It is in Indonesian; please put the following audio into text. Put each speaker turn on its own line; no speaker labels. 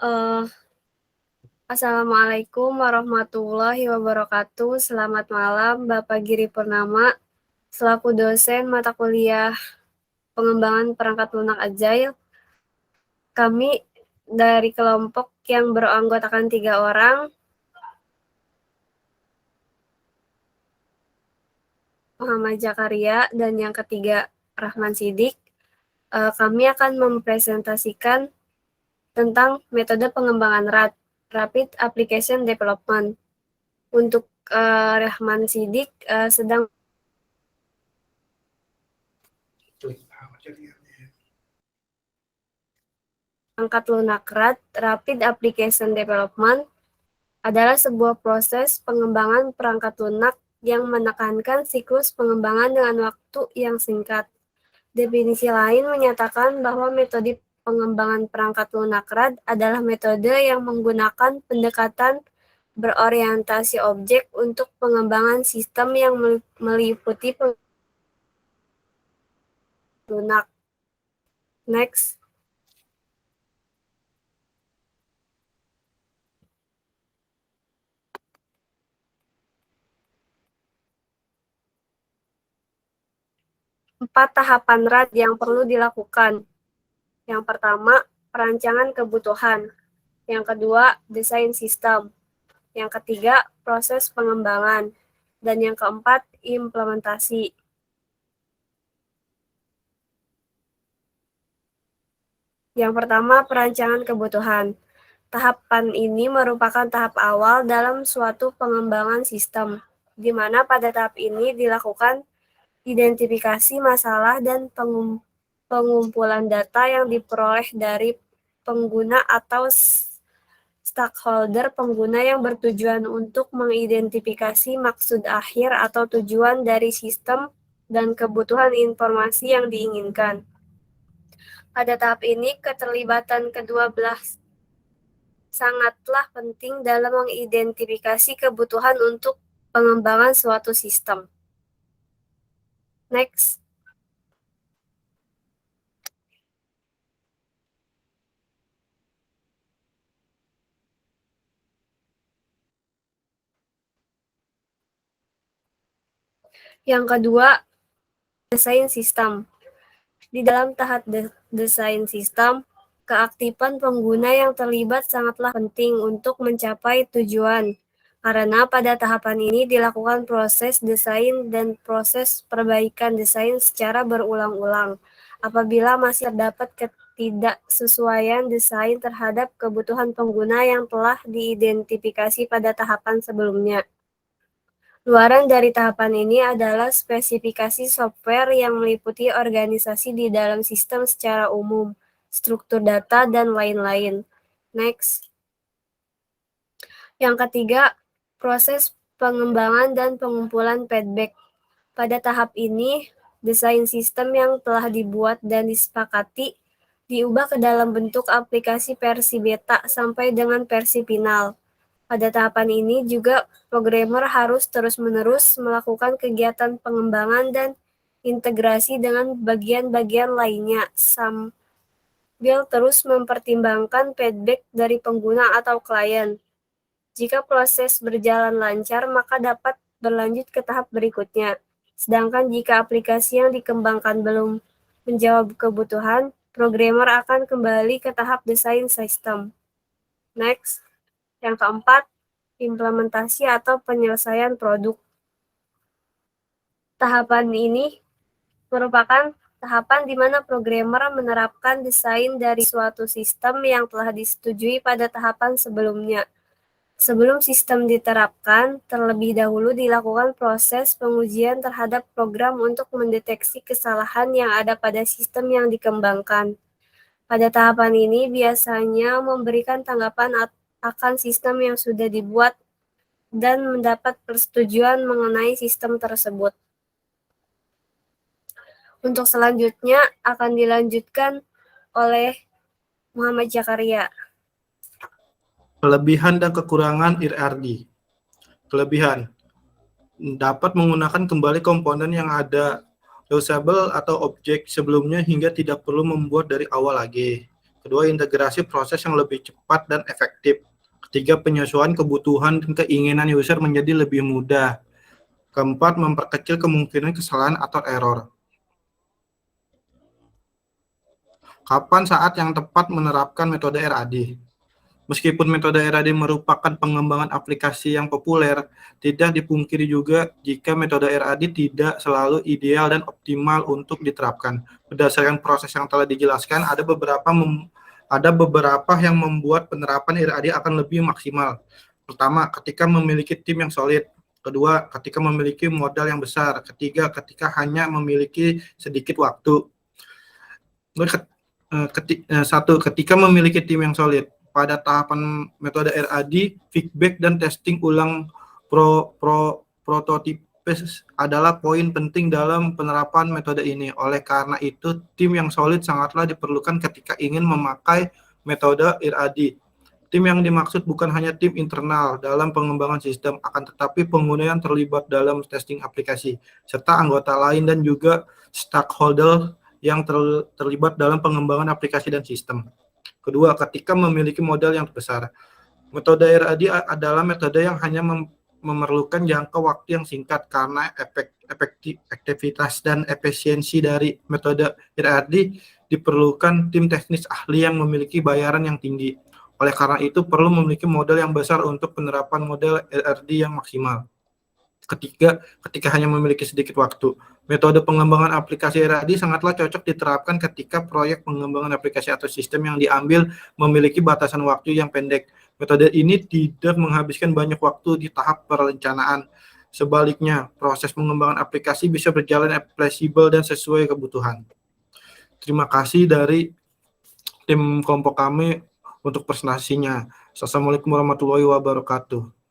Eh, Assalamualaikum warahmatullahi wabarakatuh. Selamat malam, Bapak Giri Purnama, selaku dosen mata kuliah pengembangan perangkat lunak Agile. Kami dari kelompok yang beranggotakan 3 orang, Muhammad Zakaria, dan yang ketiga Rahman Sidik. Kami akan mempresentasikan tentang metode pengembangan Rapid Application Development. Untuk Rahman Sidik sedang perangkat lunak Rapid Application Development adalah sebuah proses pengembangan perangkat lunak yang menekankan siklus pengembangan dengan waktu yang singkat. Definisi lain menyatakan bahwa metode pengembangan perangkat lunak adalah metode yang menggunakan pendekatan berorientasi objek untuk pengembangan sistem yang meliputi lunak. Next. Empat tahapan yang perlu dilakukan. Yang pertama, perancangan kebutuhan. Yang kedua, desain sistem. Yang ketiga, proses pengembangan. Dan yang keempat, implementasi. Yang pertama, perancangan kebutuhan. Tahapan ini merupakan tahap awal dalam suatu pengembangan sistem, di mana pada tahap ini dilakukan identifikasi masalah dan pengumpulan data yang diperoleh dari pengguna atau stakeholder pengguna yang bertujuan untuk mengidentifikasi maksud akhir atau tujuan dari sistem dan kebutuhan informasi yang diinginkan. Pada tahap ini, keterlibatan kedua belah sangatlah penting dalam mengidentifikasi kebutuhan untuk pengembangan suatu sistem. Next. Yang kedua, desain sistem. Di dalam tahap desain sistem, keaktifan pengguna yang terlibat sangatlah penting untuk mencapai tujuan. Karena pada tahapan ini dilakukan proses desain dan proses perbaikan desain secara berulang-ulang. Apabila masih terdapat ketidaksesuaian desain terhadap kebutuhan pengguna yang telah diidentifikasi pada tahapan sebelumnya. Luaran dari tahapan ini adalah spesifikasi software yang meliputi organisasi di dalam sistem secara umum, struktur data, dan lain-lain. Next. Yang ketiga, proses pengembangan dan pengumpulan feedback. Pada tahap ini, desain sistem yang telah dibuat dan disepakati diubah ke dalam bentuk aplikasi versi beta sampai dengan versi final. Pada tahapan ini juga programmer harus terus-menerus melakukan kegiatan pengembangan dan integrasi dengan bagian-bagian lainnya sambil terus mempertimbangkan feedback dari pengguna atau klien. Jika proses berjalan lancar, maka dapat berlanjut ke tahap berikutnya. Sedangkan jika aplikasi yang dikembangkan belum menjawab kebutuhan, programmer akan kembali ke tahap desain sistem. Next. Yang keempat, implementasi atau penyelesaian produk. Tahapan ini merupakan tahapan di mana programmer menerapkan desain dari suatu sistem yang telah disetujui pada tahapan sebelumnya. Sebelum sistem diterapkan, terlebih dahulu dilakukan proses pengujian terhadap program untuk mendeteksi kesalahan yang ada pada sistem yang dikembangkan. Pada tahapan ini biasanya memberikan tanggapan akan sistem yang sudah dibuat dan mendapat persetujuan mengenai sistem tersebut. Untuk selanjutnya akan dilanjutkan oleh Muhammad Zakaria.
Kelebihan dan kekurangan IRD. Kelebihan, dapat menggunakan kembali komponen yang ada reusable atau objek sebelumnya hingga tidak perlu membuat dari awal lagi. Kedua, integrasi proses yang lebih cepat dan efektif. Ketiga, penyesuaian kebutuhan dan keinginan user menjadi lebih mudah. Keempat, memperkecil kemungkinan kesalahan atau error. Kapan saat yang tepat menerapkan metode RAD? Meskipun metode RAD merupakan pengembangan aplikasi yang populer, tidak dipungkiri juga jika metode RAD tidak selalu ideal dan optimal untuk diterapkan. Berdasarkan proses yang telah dijelaskan, ada beberapa yang membuat penerapan RAD akan lebih maksimal. Pertama, ketika memiliki tim yang solid. Kedua, ketika memiliki modal yang besar. Ketiga, ketika hanya memiliki sedikit waktu. Ketika memiliki tim yang solid. Pada tahapan metode RAD, feedback dan testing ulang prototipe adalah poin penting dalam penerapan metode ini. Oleh karena itu, tim yang solid sangatlah diperlukan ketika ingin memakai metode RAD. Tim yang dimaksud bukan hanya tim internal dalam pengembangan sistem, akan tetapi pengguna yang terlibat dalam testing aplikasi, serta anggota lain dan juga stakeholder yang terlibat dalam pengembangan aplikasi dan sistem. Kedua, ketika memiliki modal yang besar. Metode RAD adalah metode yang hanya memerlukan jangka waktu yang singkat karena efektivitas dan efisiensi dari metode RAD diperlukan tim teknis ahli yang memiliki bayaran yang tinggi. Oleh karena itu, perlu memiliki modal yang besar untuk penerapan model RAD yang maksimal. Ketiga, ketika hanya memiliki sedikit waktu. Metode pengembangan aplikasi RAD sangatlah cocok diterapkan ketika proyek pengembangan aplikasi atau sistem yang diambil memiliki batasan waktu yang pendek. Metode ini tidak menghabiskan banyak waktu di tahap perencanaan. Sebaliknya, proses pengembangan aplikasi bisa berjalan fleksibel dan sesuai kebutuhan. Terima kasih dari tim kelompok kami untuk presentasinya. Assalamualaikum warahmatullahi wabarakatuh.